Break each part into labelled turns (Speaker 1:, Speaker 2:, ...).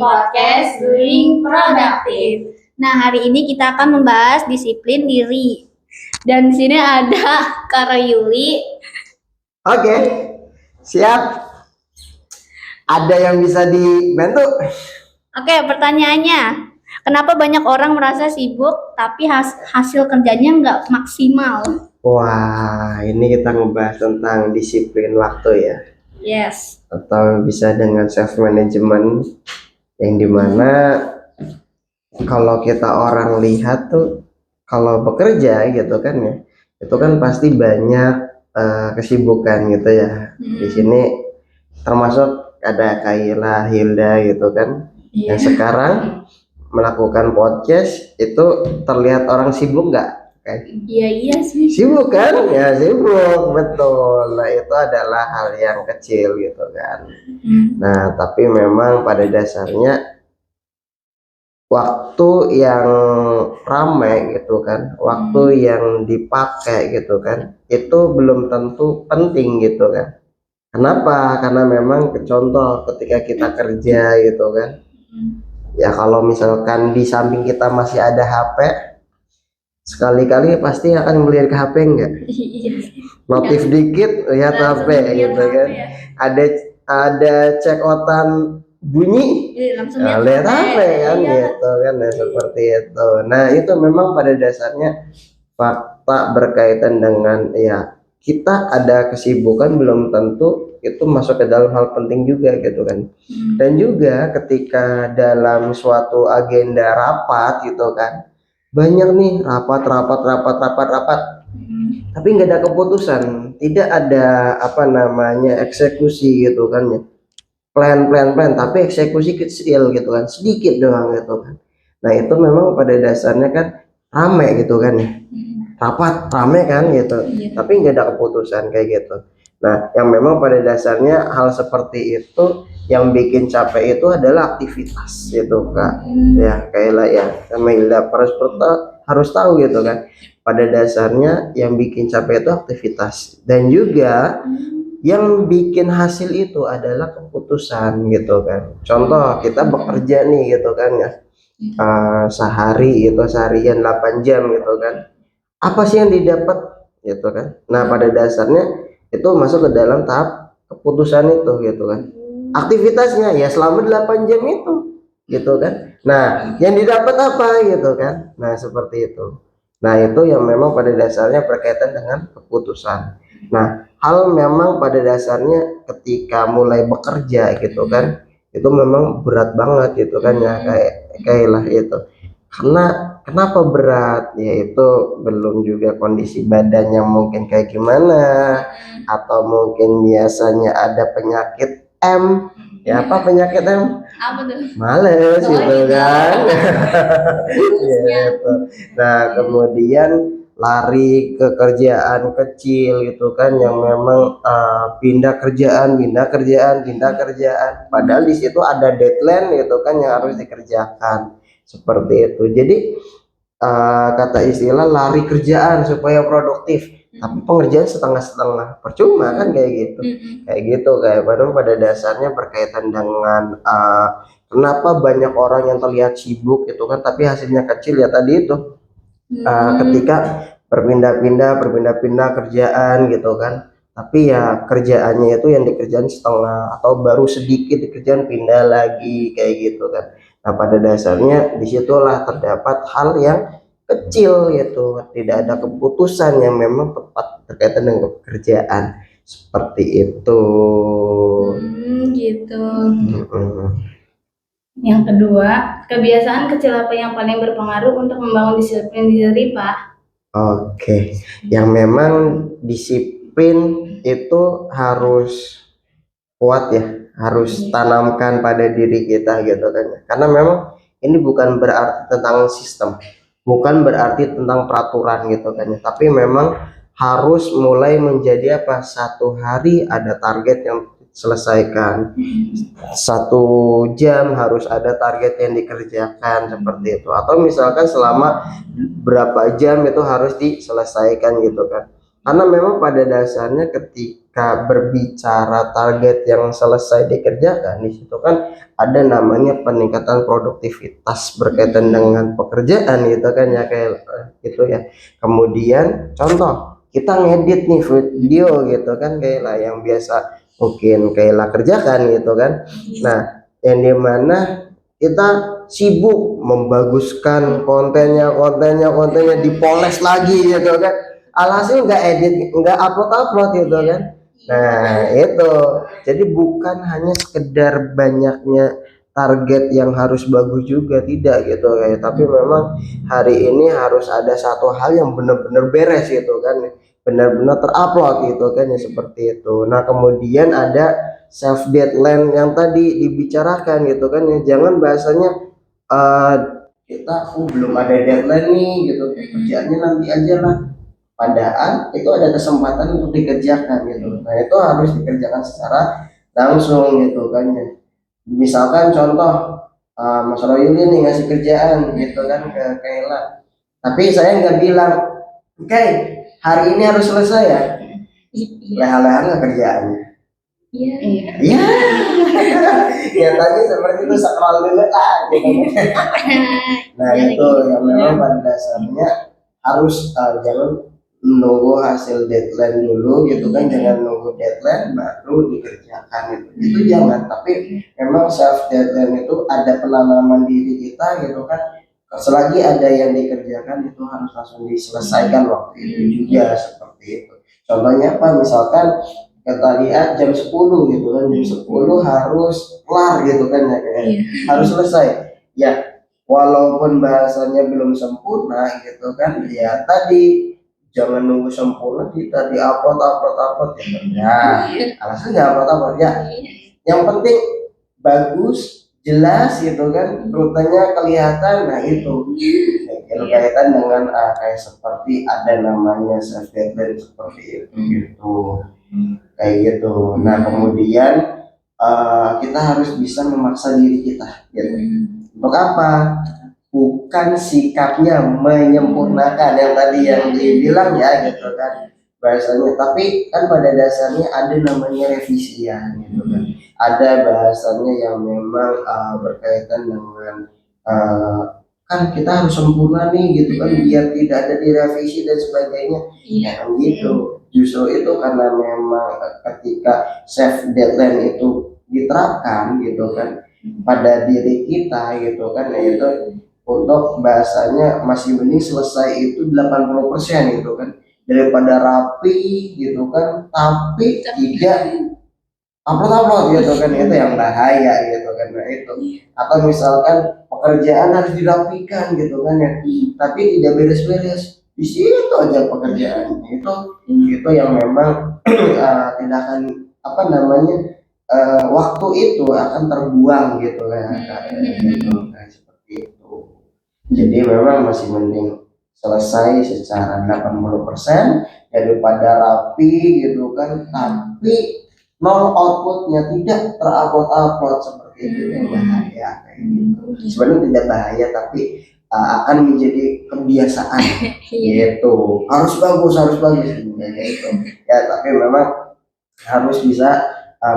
Speaker 1: podcast Doing Productive.
Speaker 2: Nah, hari ini kita akan membahas disiplin diri. Dan di sini ada Kak Yuli.
Speaker 3: Oke, siap. Ada yang bisa dibantu?
Speaker 2: Oke, pertanyaannya, kenapa banyak orang merasa sibuk tapi hasil kerjanya nggak maksimal?
Speaker 3: Wah, ini kita ngebahas tentang disiplin waktu ya.
Speaker 2: Yes.
Speaker 3: Atau bisa dengan self management, yang dimana kalau kita orang lihat tuh, kalau bekerja gitu kan ya, itu kan pasti banyak kesibukan gitu ya. Di sini termasuk ada Kaila, Hilda gitu kan, yang sekarang melakukan podcast. Itu terlihat orang sibuk nggak?
Speaker 2: Iya sih.
Speaker 3: Sibuk kan? Ya sibuk, betul. Nah itu adalah hal yang kecil gitu kan. Nah tapi memang pada dasarnya waktu yang ramai gitu kan, waktu yang dipakai gitu kan, itu belum tentu penting gitu kan. Kenapa? Karena memang contoh ketika kita kerja gitu kan, ya kalau misalkan di samping kita masih ada HP, sekali-kali pasti akan melihat ke HP enggak? Notif dikit lihat HP gitu kan. Ada cekotan bunyi lihat HP kan gitu kan, nah, seperti itu. Nah itu memang pada dasarnya fakta berkaitan dengan ya kita ada kesibukan belum tentu itu masuk ke dalam hal penting juga gitu kan. Dan juga ketika dalam suatu agenda rapat gitu kan, banyak nih rapat, tapi nggak ada keputusan, tidak ada eksekusi gitu kan ya, plan, tapi eksekusi kecil gitu kan, sedikit doang gitu kan. Nah itu memang pada dasarnya kan rame gitu kan ya, rapat rame kan gitu, tapi nggak ada keputusan kayak gitu. Nah yang memang pada dasarnya hal seperti itu yang bikin capek itu adalah aktivitas gitu Kak. Ya kayak ya sama Hilda harus tahu gitu kan, pada dasarnya yang bikin capek itu aktivitas, dan juga yang bikin hasil itu adalah keputusan gitu kan. Contoh kita bekerja nih gitu kan ya, seharian 8 jam gitu kan, apa sih yang didapat gitu kan. Nah pada dasarnya itu masuk ke dalam tahap keputusan itu gitu kan. Aktivitasnya ya selama 8 jam itu gitu kan. Nah yang didapat apa gitu kan. Nah seperti itu. Nah itu yang memang pada dasarnya berkaitan dengan keputusan. Nah hal memang pada dasarnya ketika mulai bekerja gitu kan, itu memang berat banget gitu kan ya, kayak itu. Karena kenapa berat? Yaitu belum juga kondisi badannya mungkin kayak gimana, atau mungkin biasanya ada penyakit ya apa penyakit
Speaker 2: Apa tuh?
Speaker 3: males gitu kan. Gitu. Nah kemudian lari ke kerjaan kecil gitu kan, yang memang pindah kerjaan, padahal di situ ada deadline gitu kan yang harus dikerjakan, seperti itu. Jadi kata istilah lari kerjaan supaya produktif, tapi pengerjaan setengah-setengah, percuma kan kayak gitu. Kayak pada dasarnya berkaitan dengan kenapa banyak orang yang terlihat sibuk gitu kan tapi hasilnya kecil ya tadi itu. Ketika berpindah-pindah kerjaan gitu kan, tapi ya kerjaannya itu yang dikerjain setengah atau baru sedikit dikerjain pindah lagi kayak gitu kan. Nah pada dasarnya disitulah terdapat hal yang kecil gitu, tidak ada keputusan yang memang tepat terkaitan dengan pekerjaan, seperti itu.
Speaker 2: Gitu. Yang kedua, kebiasaan kecil apa yang paling berpengaruh untuk membangun disiplin diri, Pak?
Speaker 3: Oke, yang memang disiplin itu harus kuat ya, harus tanamkan pada diri kita gitu kan. Karena memang ini bukan berarti tentang sistem, bukan berarti tentang peraturan gitu kan, tapi memang harus mulai menjadi satu hari ada target yang selesaikan, 1 jam harus ada target yang dikerjakan, seperti itu. Atau misalkan selama berapa jam itu harus diselesaikan gitu kan. Karena memang pada dasarnya ketika ketika berbicara target yang selesai dikerjakan, di situ kan ada namanya peningkatan produktivitas berkaitan dengan pekerjaan gitu kan ya, kayak gitu ya. Kemudian contoh kita ngedit nih video gitu kan, kayak lah yang biasa mungkin kayak lah kerjakan gitu kan. Nah, yang dimana kita sibuk membaguskan kontennya dipoles lagi gitu kan, alhasil nggak edit, nggak upload gitu kan. Nah itu, jadi bukan hanya sekedar banyaknya target yang harus bagus juga, tidak gitu kayak, tapi memang hari ini harus ada satu hal yang benar-benar beres gitu kan, benar-benar terupload gitu kan ya, seperti itu. Nah kemudian ada self deadline yang tadi dibicarakan gitu kan ya, jangan bahasanya kita belum ada deadline nih gitu, kerjaannya nanti aja lah, padahal itu ada kesempatan untuk dikerjakan gitu. Nah itu harus dikerjakan secara langsung gitu kan ya. Misalkan contoh Mas Royul ini ngasih kerjaan gitu kan ke Kayla, tapi saya nggak bilang oke hari ini harus selesai ya, leha-leha nggak kerjaannya.
Speaker 2: Iya.
Speaker 3: Iya. Ya tadi seperti itu, sakral dulu lah gitu. Nah itu yang memang pada dasarnya harus jangan menunggu hasil deadline dulu gitu kan, jangan nunggu deadline baru dikerjakan itu jangan. Tapi memang self deadline itu ada penanaman diri kita gitu kan, selagi ada yang dikerjakan itu harus langsung diselesaikan waktu itu juga, seperti itu. Contohnya apa, misalkan kita lihat jam 10 gitu kan, jam 10 harus kelar gitu kan ya, kayak harus selesai ya, walaupun bahasanya belum sempurna gitu kan ya, tadi jangan nunggu sempurna kita upload gitu ya, alasan nggak upload ya, yang penting bagus jelas gitu kan, rutenya kelihatan. Nah itu berkaitan dengan kayak seperti ada namanya self deadline seperti itu gitu, kayak gitu. Nah kemudian kita harus bisa memaksa diri kita gitu. Untuk apa? Bukan sikapnya menyempurnakan yang tadi yang dibilang ya gitu kan bahasanya, tapi kan pada dasarnya ada namanya revisian gitu kan, ada bahasanya yang memang berkaitan dengan kan kita harus sempurna nih gitu kan, biar tidak ada direvisi dan sebagainya ya gitu. Justru itu karena memang ketika self deadline itu diterapkan gitu kan pada diri kita gitu kan, yaitu untuk bahasanya masih mending selesai itu 80% gitu kan, daripada rapi gitu kan tapi tidak upload gitu kan, itu yang bahaya gitu kan. Nah itu, atau misalkan pekerjaan harus dirapikan gitu kan ya, tapi tidak beres-beres, di situ aja pekerjaan itu yang memang tidak akan apa namanya waktu itu akan terbuang gitu ya, gitu kayak seperti itu. Jadi memang masih mending selesai secara 80% daripada rapi gitu kan tapi nol outputnya, tidak terupload seperti itu, yang bahaya kayak gitu. Sebenarnya tidak bahaya tapi akan menjadi kebiasaan gitu, harus bagus gitu ya, tapi memang harus bisa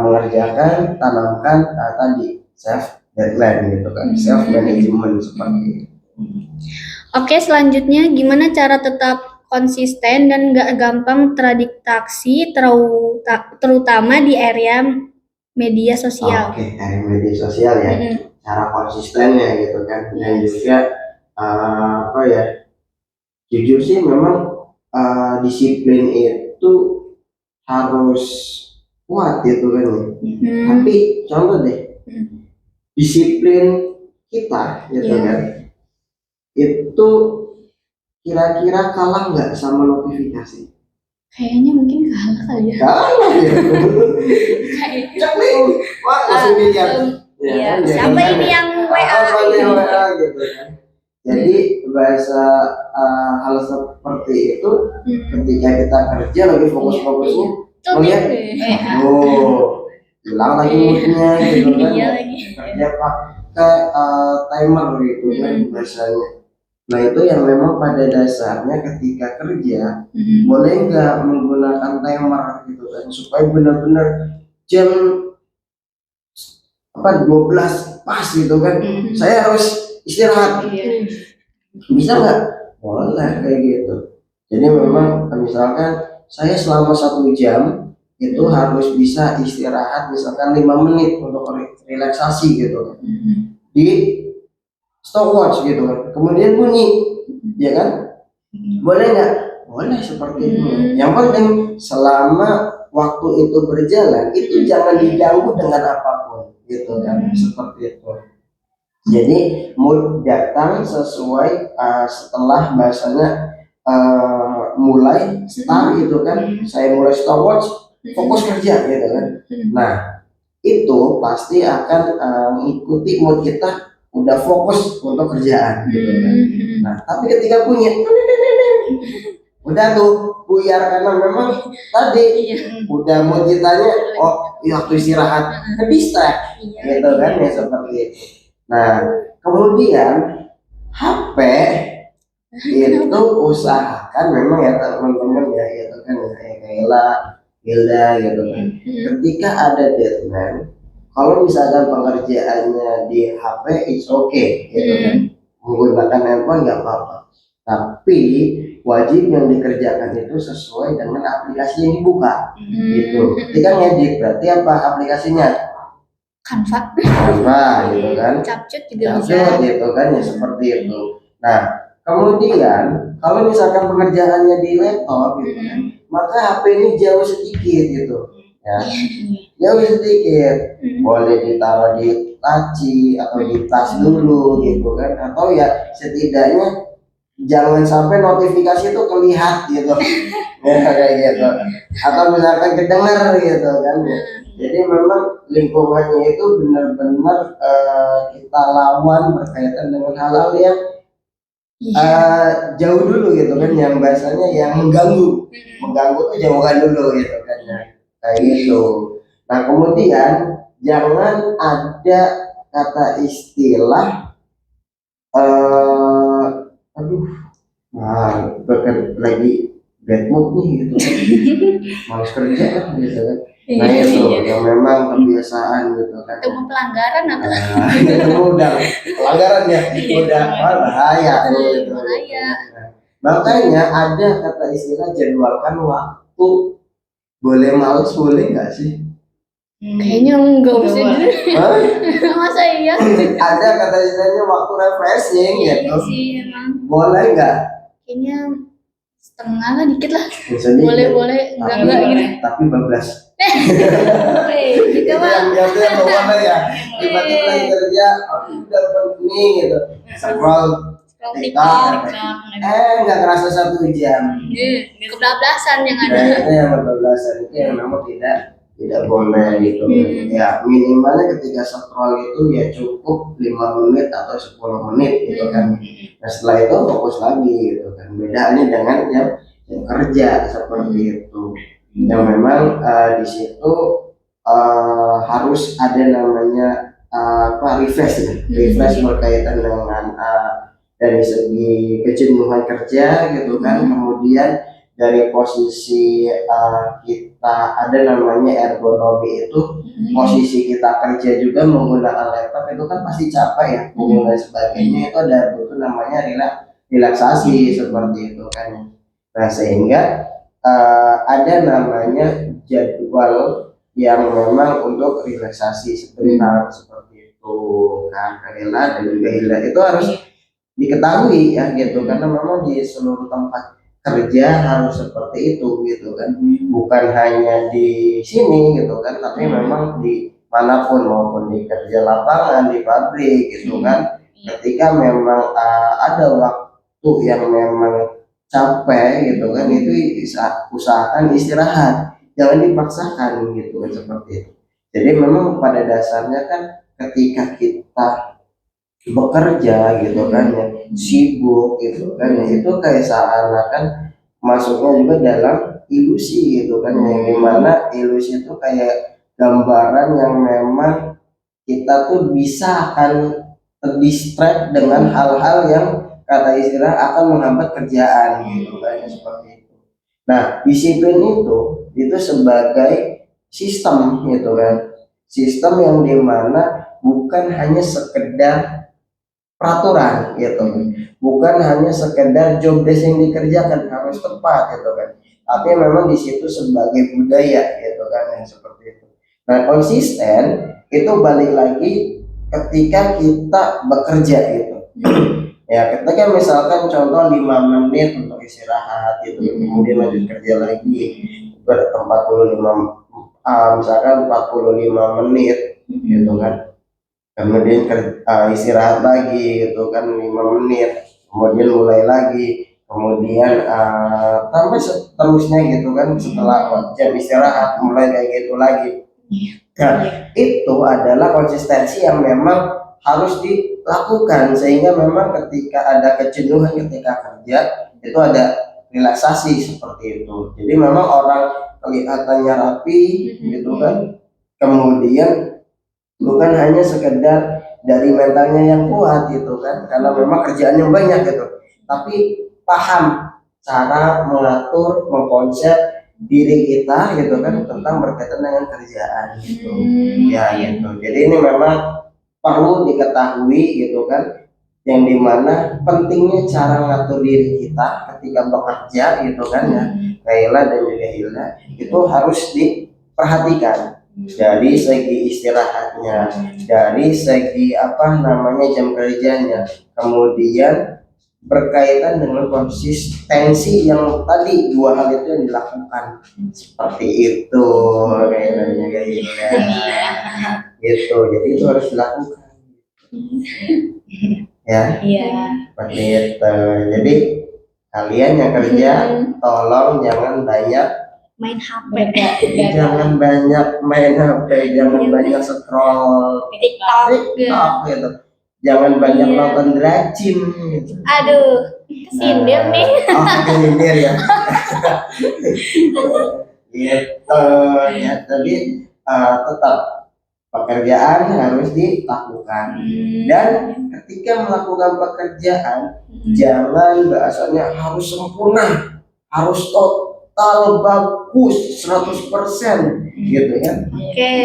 Speaker 3: mengerjakan, tanamkan tadi self deadline gitu kan, self management seperti itu.
Speaker 2: Oke, selanjutnya gimana cara tetap konsisten dan gak gampang terdistraksi, terutama di area media sosial.
Speaker 3: Oke, dari media sosial ya, cara konsistennya gitu kan, dan juga apa ya, jujur sih memang disiplin itu harus kuat gitu kan ya. Tapi contoh deh, disiplin kita gitu kan, itu kira-kira kalah nggak sama notifikasi?
Speaker 2: Kayaknya mungkin kalah kali ya.
Speaker 3: Kalah ya. Wah, langsung dilihat.
Speaker 2: Iya. Siapa ini yang WA?
Speaker 3: Gitu kan. Jadi bahasa hal seperti itu ketika kita kerja lagi fokus-fokusnya melihat, hilang lagi moodnya gitu kan. Kerja pakai timer gitu kan bahasanya. Nah itu yang memang pada dasarnya ketika kerja boleh nggak menggunakan timer gitu kan supaya benar-benar jam 12 pas gitu kan saya harus istirahat.
Speaker 1: Iya.
Speaker 3: Bisa nggak? Boleh kayak gitu. Jadi memang misalkan saya selama 1 jam itu harus bisa istirahat misalkan 5 menit untuk relaksasi gitu di stopwatch gitu kan. Kemudian bunyi, ya kan? Boleh nggak? Boleh seperti itu. Yang penting selama waktu itu berjalan itu jangan diganggu dengan apapun gitu kan, seperti itu. Jadi mood datang sesuai setelah bahasanya mulai start gitu kan. Saya mulai stopwatch, fokus kerja gitu kan. Nah itu pasti akan mengikuti mood kita udah fokus untuk kerjaan gitu kan. Nah tapi ketika bunyi udah tuh buyar karena memang tadi udah mood kitanya oh iya waktu istirahat ke distract gitu kan ya seperti itu. Nah kemudian HP itu usahakan memang ya teman-teman ya gitu kan ya kayak Kayla, Hilda gitu kan. Ketika ada deadline, kalau misalkan pengerjaannya di HP it's okay gitu kan. Menggunakan handphone nggak apa-apa. Tapi wajib yang dikerjakan itu sesuai dengan aplikasi yang dibuka gitu. Ketika ngedit berarti apa aplikasinya?
Speaker 2: Canva.
Speaker 3: Canva gitu kan.
Speaker 2: Capcut juga bisa.
Speaker 3: Capcut gitu kan ya seperti itu. Nah kemudian kalau misalkan pekerjaannya di laptop gitu kan, maka HP ini jauh sedikit gitu ya, jauh sedikit, boleh ditaruh di laci atau di tas dulu gitu kan, atau ya setidaknya jangan sampai notifikasi itu kelihat gitu ya kayak gitu, atau misalkan kedengar gitu kan ya. Jadi memang lingkungannya itu benar-benar kita lawan berkaitan dengan hal-hal yang jauh dulu gitu kan, yang bahasanya yang mengganggu tuh jauhkan dulu gitu kan ya kayak gitu. Nah kemudian jangan ada kata istilah aduh lagi bad mood nih gitu kan, malas kerja kan gitu kan. Nah itu yang memang kebiasaan gitu kan.
Speaker 2: Itu pelanggaran atau
Speaker 3: Itu udah pelanggaran ya, udah bahaya gitu.
Speaker 2: bahaya.
Speaker 3: Makanya ada kata istilah jadwalkan waktu. Boleh males boleh nggak sih?
Speaker 2: Kayaknya enggak bisa dulu.
Speaker 3: Hah?
Speaker 2: Masa iya?
Speaker 3: Ada kata istilahnya waktu refreshing gitu.
Speaker 2: Sih emang.
Speaker 3: Boleh nggak?
Speaker 2: Kayaknya setengah lah dikit lah.
Speaker 3: Sedikit.
Speaker 2: Boleh enggak gitu.
Speaker 3: Tapi bablas.
Speaker 2: Gitu mah.
Speaker 3: Yang mana ya? Tiba-tiba lagi kerja, udah penting gitu. Scroll TikTok. Nggak kerasa 1 jam.
Speaker 2: Kebablasan yang ada.
Speaker 3: Itu yang kebablasan itu yang memang tidak boleh gitu. Ya minimalnya ketika scroll itu ya cukup 5 menit atau 10 menit gitu kan. Nah setelah itu fokus lagi gitu kan. Bedanya dengan yang kerja seperti itu. Yang memang di situ harus ada namanya refresh berkaitan dengan dari segi kejenuhan kerja gitu kan. Kemudian dari posisi kita ada namanya ergonomi itu, posisi kita kerja juga menggunakan laptop itu kan pasti capek ya dan sebagainya, itu ada butuh namanya relaksasi seperti itu kan. Nah sehingga ada namanya jadwal yang memang untuk relaksasi sebentar seperti itu kan. Karena dan juga Hilda itu harus diketahui ya gitu, karena memang di seluruh tempat kerja harus seperti itu gitu kan, bukan hanya di sini gitu kan, tapi memang di manapun, maupun di kerja lapangan, di pabrik gitu kan. Ketika memang ada waktu yang memang capek gitu kan, itu usahakan istirahat, jangan dipaksakan gitu kan seperti itu. Jadi memang pada dasarnya kan ketika kita bekerja gitu kan ya, sibuk gitu kan ya, itu kayak seakan-akan masuknya juga dalam ilusi gitu kan, yang dimana ilusi itu kayak gambaran yang memang kita tuh bisa akan terdistract dengan hal-hal yang kata istilah akan menghambat kerjaan gitu kan seperti itu. Nah, disiplin itu sebagai sistem gitu kan. Sistem yang dimana bukan hanya sekedar peraturan gitu. Bukan hanya sekedar job desk yang dikerjakan harus tepat gitu kan. Tapi memang di situ sebagai budaya gitu kan yang seperti itu. Nah, konsisten itu balik lagi ketika kita bekerja gitu. Ya, ketika misalkan contoh 5 menit untuk istirahat gitu, kemudian lanjut kerja lagi ber 45 misalkan 45 menit gitu kan. Kemudian istirahat lagi gitu kan 5 menit, kemudian mulai lagi, kemudian sampai seterusnya gitu kan setelah jam istirahat mulai kayak gitu lagi. Nah, itu adalah konsistensi yang memang harus dilakukan sehingga memang ketika ada kejenuhan ketika kerja itu ada relaksasi seperti itu. Jadi memang orang kelihatannya rapi gitu kan, kemudian bukan hanya sekedar dari mentalnya yang kuat gitu kan, karena memang kerjaannya banyak gitu, tapi paham cara mengatur, mengkonsep diri kita gitu kan tentang berkaitan dengan kerjaan gitu. Ya gitu. Jadi ini memang perlu diketahui gitu kan, yang dimana pentingnya cara ngatur diri kita ketika bekerja gitu kan ya, Kaila dan juga Hilda, itu harus diperhatikan dari segi istirahatnya, dari segi jam kerjanya, kemudian berkaitan dengan konsistensi yang tadi dua hal itu yang dilakukan seperti itu kayaknya gitu. Jadi itu harus dilakukan ya. Seperti itu. Jadi kalian yang kerja tolong jangan banyak
Speaker 2: main HP,
Speaker 3: jangan banyak main HP, jangan banyak scroll
Speaker 2: TikTok
Speaker 3: gitu, jangan banyak nonton dracin gitu.
Speaker 2: Aduh, kesindir nih.
Speaker 3: Oh, kesindir ya. Gitu ya. Jadi tetap pekerjaan harus dilakukan, dan ketika melakukan pekerjaan jangan bahasanya harus sempurna, harus total bagus 100% gitu ya.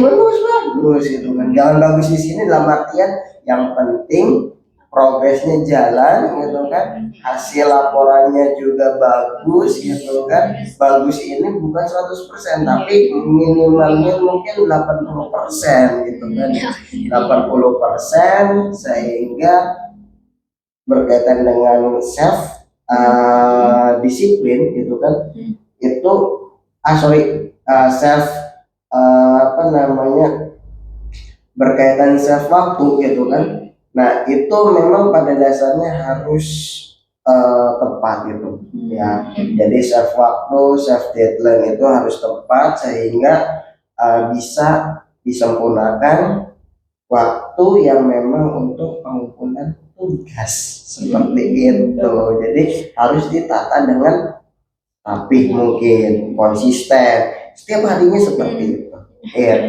Speaker 3: Bagus gitu kan. Jangan bagus di sini dalam artian yang penting progresnya jalan gitu kan, hasil laporannya juga bagus gitu kan. Bagus ini bukan 100% tapi minimalnya mungkin 80% gitu kan, 80% sehingga berkaitan dengan self disiplin gitu kan, itu self berkaitan self waktu gitu kan. Nah itu memang pada dasarnya harus tepat gitu ya. Jadi self waktu, self deadline itu harus tepat sehingga bisa disempurnakan waktu yang memang untuk pengumpulan tugas seperti itu. Jadi harus ditata dengan rapi mungkin, konsisten setiap harinya seperti itu. Gitu.